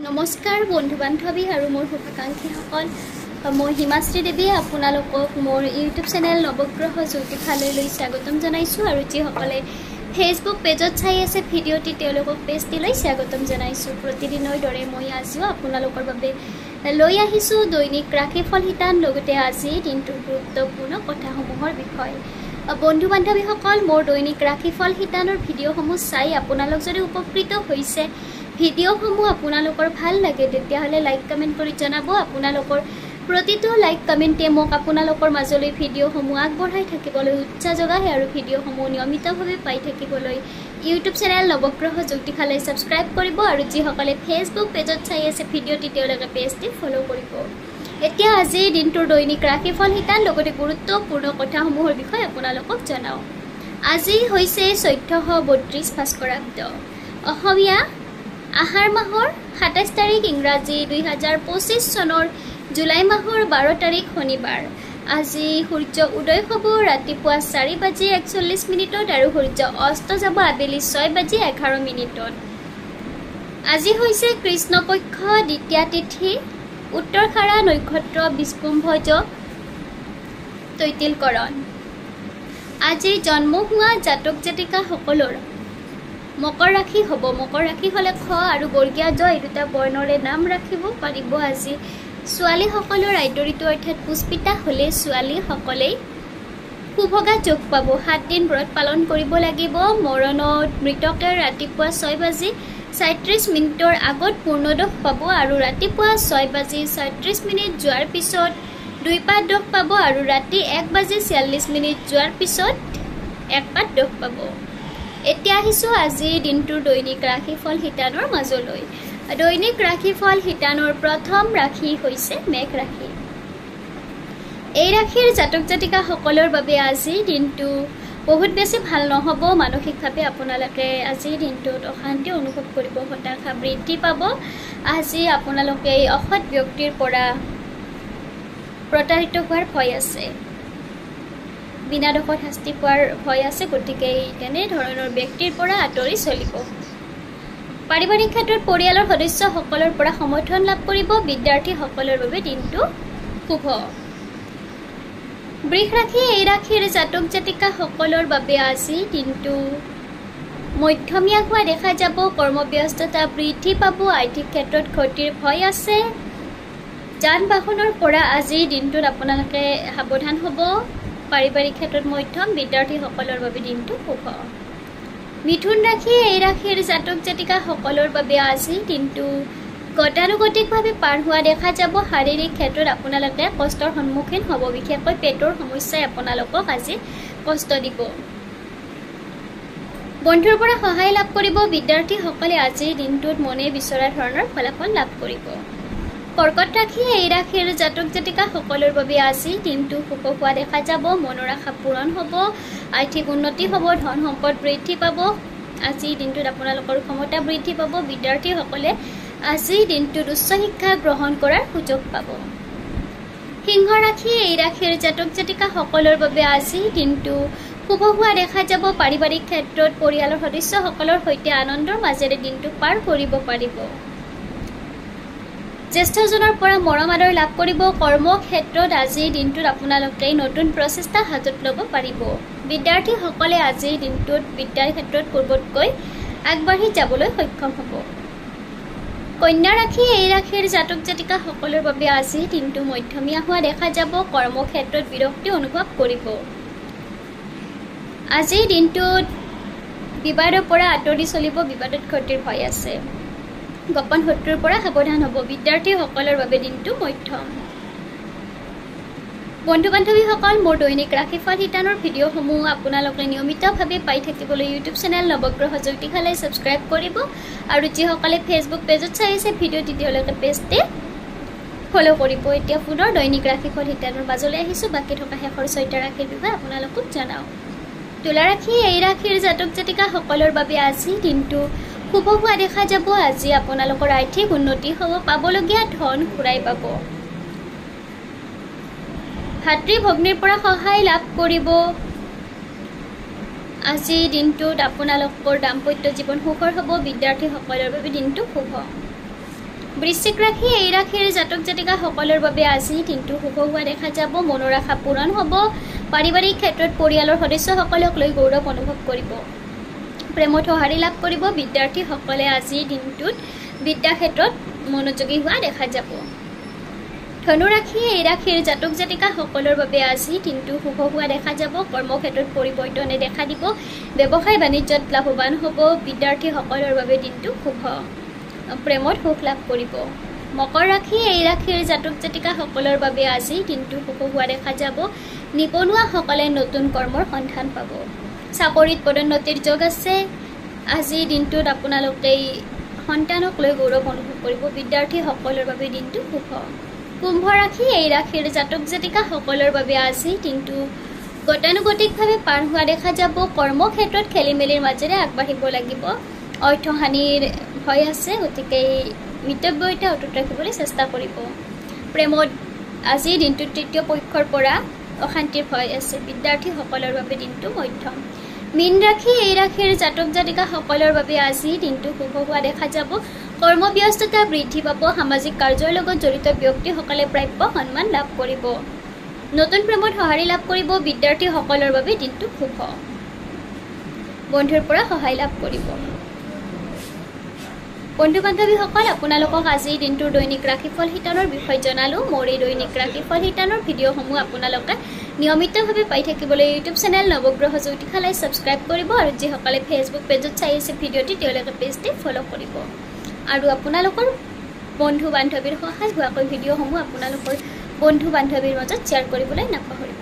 নমস্কাৰ বন্ধু বান্ধৱী আৰু মোৰ শুভাকাংক্ষীসকল মই হিমাশ্ৰী দেৱী আপোনালোকক মোৰ ইউটিউব চেনেল নৱগ্ৰহ জ্যোতিষালয়লৈ স্বাগতম জনাইছোঁ আৰু যিসকলে ফেচবুক পেজত চাই আছে ভিডিঅ'টি তেওঁলোকক পেজটিলৈ স্বাগতম জনাইছোঁ। প্ৰতিদিনৰ দৰে মই আজিও আপোনালোকৰ বাবে লৈ আহিছোঁ দৈনিক ৰাশিফল শিতান লগতে আজি দিনটোৰ গুৰুত্বপূৰ্ণ কথাসমূহৰ বিষয়ে। বন্ধু বান্ধৱীসকল মোৰ দৈনিক ৰাশিফল শিতানৰ ভিডিঅ'সমূহ চাই আপোনালোক যদি উপকৃত হৈছে ভিডিঅ'সমূহ আপোনালোকৰ ভাল লাগে তেতিয়াহ'লে লাইক কমেণ্ট কৰি জনাব। আপোনালোকৰ প্ৰতিটো লাইক কমেণ্টে মোক আপোনালোকৰ মাজলৈ ভিডিঅ'সমূহ আগবঢ়াই থাকিবলৈ উৎসাহ যোগায় আৰু ভিডিঅ'সমূহ নিয়মিতভাৱে পাই থাকিবলৈ ইউটিউব চেনেল নৱগ্ৰহ জ্যোতিষালয় ছাবস্ক্ৰাইব কৰিব আৰু যিসকলে ফেচবুক পেজত চাই আছে ভিডিঅ'টি তেওঁলোকে পেজটি ফ'ল' কৰিব। এতিয়া আজিৰ দিনটোৰ দৈনিক ৰাশিফল শিতান লগতে গুৰুত্বপূৰ্ণ কথাসমূহৰ বিষয়ে আপোনালোকক জনাওঁ। আজি হৈছে 1432 ভাস্কৰাব্দ অসমীয়া আহাৰ মাহৰ 27 তাৰিখ ইংৰাজী 2025 চনৰ জুলাই মাহৰ 12 তাৰিখ শনিবাৰ। আজি সূৰ্য উদয় হ'ব ৰাতিপুৱা 4:41 আৰু সূৰ্য অস্ত যাব আবেলি 6:11। আজি হৈছে কৃষ্ণপক্ষ দ্বিতীয়া তিথি উত্তৰখাৰা নক্ষত্ৰ বিষ্ণুভজ তৈতিলকৰণ। আজি জন্ম হোৱা জাতক জাতিকাসকলৰ মকৰ ৰাশি হ'ব। মকৰ ৰাশি হ'লে খ আৰু বৰ্গীয়া জ এই দুটা বৰ্ণৰে নাম ৰাখিব পাৰিব। আজি ছোৱালীসকলৰ আইতৰিটো অৰ্থাৎ পুষ্পিতা হ'লে ছোৱালীসকলেই সুভগা যোগ পাব। 7 দিন ব্ৰত পালন কৰিব লাগিব। মৰণত মৃতকে ৰাতিপুৱা 6:37 আগত পূৰ্ণদোষ পাব আৰু ৰাতিপুৱা 6:37 যোৱাৰ পিছত 2 পাত দোষ পাব আৰু ৰাতি 1:46 যোৱাৰ পিছত 1 পাত দোষ পাব। এতিয়া আহিছোঁ আজিৰ দিনটোৰ দৈনিক ৰাশিফল শিতানৰ মাজলৈ। দৈনিক ৰাশিফল শিতানৰ প্ৰথম ৰাশি হৈছে মেঘ ৰাশি। এই ৰাশিৰ জাতক জাতিকাসকলৰ বাবে আজিৰ দিনটো বহুত বেছি ভাল নহ'ব। মানসিকভাৱে আপোনালোকে আজিৰ দিনটোত অশান্তি অনুভৱ কৰিব, হতাশা বৃদ্ধি পাব। আজি আপোনালোকে এই অসৎ ব্যক্তিৰ পৰা প্ৰতাৰিত হোৱাৰ ভয় আছে, বিনা দোষত শাস্তি পোৱাৰ ভয় আছে। গতিকে তেনেধৰণৰ ব্যক্তিৰ পৰা আঁতৰি চলিব। পাৰিবাৰিক ক্ষেত্ৰত পৰিয়ালৰ সদস্যসকলৰ পৰা সমৰ্থন লাভ কৰিব। বিদ্যাৰ্থীসকলৰ বাবে দিনটো শুভ। বৃষ ৰাশি এই ৰাশিৰ জাতক জাতিকাসকলৰ বাবে আজি দিনটো মধ্যমীয়া হোৱা দেখা যাব। কৰ্মব্যস্ততা বৃদ্ধি পাব। আৰ্থিক ক্ষেত্ৰত ক্ষতিৰ ভয় আছে। যান বাহনৰ পৰা আজিৰ দিনটোত আপোনালোকে সাৱধান হ'ব। পাৰিবাৰিক ক্ষেত্ৰত মধ্যম। বিদ্যাৰ্থীসকলৰ বাবে দিনটো শুভ। মিথুন ৰাশি এই ৰাশিৰ জাতক জাতিকাসকলৰ বাবে আজি দিনটো গতানুগতিকভাৱে পাৰ হোৱা দেখা যাব। শাৰীৰিক ক্ষেত্ৰত আপোনালোকে কষ্টৰ সন্মুখীন হ'ব। বিশেষকৈ পেটৰ সমস্যাই আপোনালোকক আজি কষ্ট দিব। বন্ধুৰ পৰা সহায় লাভ কৰিব। বিদ্যাৰ্থীসকলে আজিৰ দিনটোত মনে বিচৰা ধৰণৰ ফলাফল লাভ কৰিব। কৰ্কট ৰাশি এই ৰাশিৰ জাতক জাতিকাসকলৰ বাবে আজি দিনটো শুভ হোৱা দেখা যাব। মনৰ আশা পূৰণ হ'ব। আৰ্থিক উন্নতি হ'ব। ধন সম্পদ বৃদ্ধি পাব। আজিৰ দিনটোত আপোনালোকৰ ক্ষমতা বৃদ্ধি পাব। বিদ্যাৰ্থীসকলে আজিৰ দিনটোত উচ্চ শিক্ষা গ্ৰহণ কৰাৰ সুযোগ পাব। সিংহ ৰাশি এই ৰাশিৰ জাতক জাতিকাসকলৰ বাবে আজি দিনটো শুভ হোৱা দেখা যাব। পাৰিবাৰিক ক্ষেত্ৰত পৰিয়ালৰ সদস্যসকলৰ সৈতে আনন্দৰ মাজেৰে দিনটো পাৰ কৰিব পাৰিব। জ্যেষ্ঠজনৰ পৰা মৰম আদৰ লাভ কৰিব। কৰ্মক্ষেত্ৰত আজিৰ দিনটোত আপোনালোকে নতুন প্ৰচেষ্টা হাতত ল'ব পাৰিব। বিদ্যাৰ্থীসকলে আজিৰ দিনটোত বিদ্যাৰ ক্ষেত্ৰত পূৰ্বতকৈ আগবাঢ়ি যাবলৈ সক্ষম হ'ব। কন্যা ৰাশি এই ৰাশিৰ জাতক জাতিকাসকলৰ বাবে আজিৰ দিনটো মধ্যমীয়া হোৱা দেখা যাব। কৰ্মক্ষেত্ৰত বিৰক্তি অনুভৱ কৰিব। আজিৰ দিনটোত বিবাদৰ পৰা আঁতৰি চলিব। বিবাদত ক্ষতিৰ ভয় আছে। গোপন শত্ৰুৰ পৰা সাৱধান হ'ব। বিদ্যাৰ্থীসকলৰ বাবে দিনটো মধ্যম। বন্ধু বান্ধৱীসকল মোৰ দৈনিক ৰাশিফল শিতানৰ ভিডিঅ'সমূহ আপোনালোকে নিয়মিতভাৱে পাই থাকিবলৈ ইউটিউব চেনেল নৱগ্ৰহ জ্যোতিষালয় ছাবস্ক্ৰাইব কৰিব আৰু যিসকলে ফেচবুক পেজত চাই আছে ভিডিঅ'টি তেওঁলোকে পেজটি ফ'ল' কৰিব। এতিয়া পুনৰ দৈনিক ৰাশিফল শিতানৰ মাজলৈ আহিছোঁ। বাকী থকা শেষৰ 6টা ৰাশিৰ বিষয়ে আপোনালোকক জনাওঁ। তুলা ৰাশি এই ৰাশিৰ জাতক জাতিকাসকলৰ বাবে আজি দিনটো শুভ হোৱা দেখা যাব। আজি আপোনালোকৰ আৰ্থিক উন্নতি হ'ব। পাবলগীয়া ধন ঘূৰাই পাব। ভাতৃ ভগ্নীৰ পৰা সহায় লাভ কৰিব। আজিৰ দিনটোত আপোনালোকৰ দাম্পত্য জীৱন সুখৰ হ'ব। বিদ্যাৰ্থীসকলৰ বাবে দিনটো শুভ। বৃশ্চিক ৰাশি এই ৰাশিৰ জাতক জাতিকা সকলৰ বাবে আজি দিনটো শুভ হোৱা দেখা যাব মনৰ আশা পূৰণ হ'ব পাৰিবাৰিক ক্ষেত্ৰত পৰিয়ালৰ সদস্যসকলক লৈ গৌৰৱ অনুভৱ কৰিব প্ৰেমত সঁহাৰি লাভ কৰিব বিদ্যাৰ্থীসকলে আজি দিনটোত বিদ্যা ক্ষেত্ৰত মনোযোগী হোৱা দেখা যাব ধনু ৰাশি এই ৰাশিৰ জাতক জাতিকা সকলৰ বাবে আজি দিনটো শুভ হোৱা দেখা যাব কৰ্মক্ষেত্ৰত পৰিৱৰ্তনে দেখা দিব ব্যৱসায় বাণিজ্যত লাভৱান হ'ব বিদ্যাৰ্থীসকলৰ বাবে দিনটো শুভ প্ৰেমত সুখ লাভ কৰিব মকৰ ৰাশি এই ৰাশিৰ জাতক জাতিকা সকলৰ বাবে আজি দিনটো শুভ হোৱা দেখা যাব নিবনুৱাসকলে নতুন কৰ্মৰ সন্ধান পাব চাকৰিত পদোন্নতিৰ যোগ আছে আজি দিনটোত আপোনালোকে সন্তানক লৈ গৌৰৱ অনুভৱ কৰিব বিদ্যাৰ্থীসকলৰ বাবে দিনটো শুভ কুম্ভ ৰাশি এই ৰাশিৰ জাতক জাতিকা সকলৰ বাবে আজি দিনটো গতানুগতিকভাৱে পাৰ হোৱা দেখা যাব কৰ্মক্ষেত্ৰত খেলিমেলিৰ মাজেৰে আগবাঢ়িব লাগিব অৰ্থহানিৰ ভয় আছে গতিকে মিতব্যয়িতা অটুট ৰাখিবলৈ চেষ্টা কৰিব প্ৰেমত আজিৰ দিনটোত তৃতীয় পক্ষৰ পৰা অশান্তিৰ ভয় আছে বিদ্যাৰ্থীসকলৰ বাবে দিনটো মধ্যম মীন ৰাশি এই ৰাশিৰ জাতক জাতিকা সকলৰ বাবে আজি দিনটো শুভ হোৱা দেখা যাব কৰ্মব্যস্ততা বৃদ্ধি পাব সামাজিক কাৰ্যৰ লগত জড়িত ব্যক্তিসকলে প্ৰাপ্য সন্মান লাভ কৰিব নতুন প্ৰেমত সঁহাৰি লাভ কৰিব বিদ্যাৰ্থীসকলৰ বাবে দিনটো শুভ বন্ধুৰ পৰা সহায় লাভ কৰিব বন্ধু বান্ধৱীসকল আপোনালোকক আজিৰ দিনটোৰ দৈনিক ৰাশিফল শিতানৰ বিষয়ে জনালোঁ মোৰ এই দৈনিক ৰাশিফল শিতানৰ ভিডিঅ'সমূহ আপোনালোকে নিয়মিতভাৱে পাই থাকিবলৈ ইউটিউব চেনেল নৱগ্ৰহ জ্যোতিষালয় ছাবস্ক্ৰাইব কৰিব আৰু যিসকলে ফেচবুক পেজত চাই আছে ভিডিঅ'টি তেওঁলোকে পেজটি ফ'ল' কৰিব আৰু আপোনালোকৰ বন্ধু বান্ধৱীৰ সহায় হোৱাকৈ ভিডিঅ'সমূহ আপোনালোকৰ বন্ধু বান্ধৱীৰ মাজত শ্বেয়াৰ কৰিবলৈ নাপাহৰিব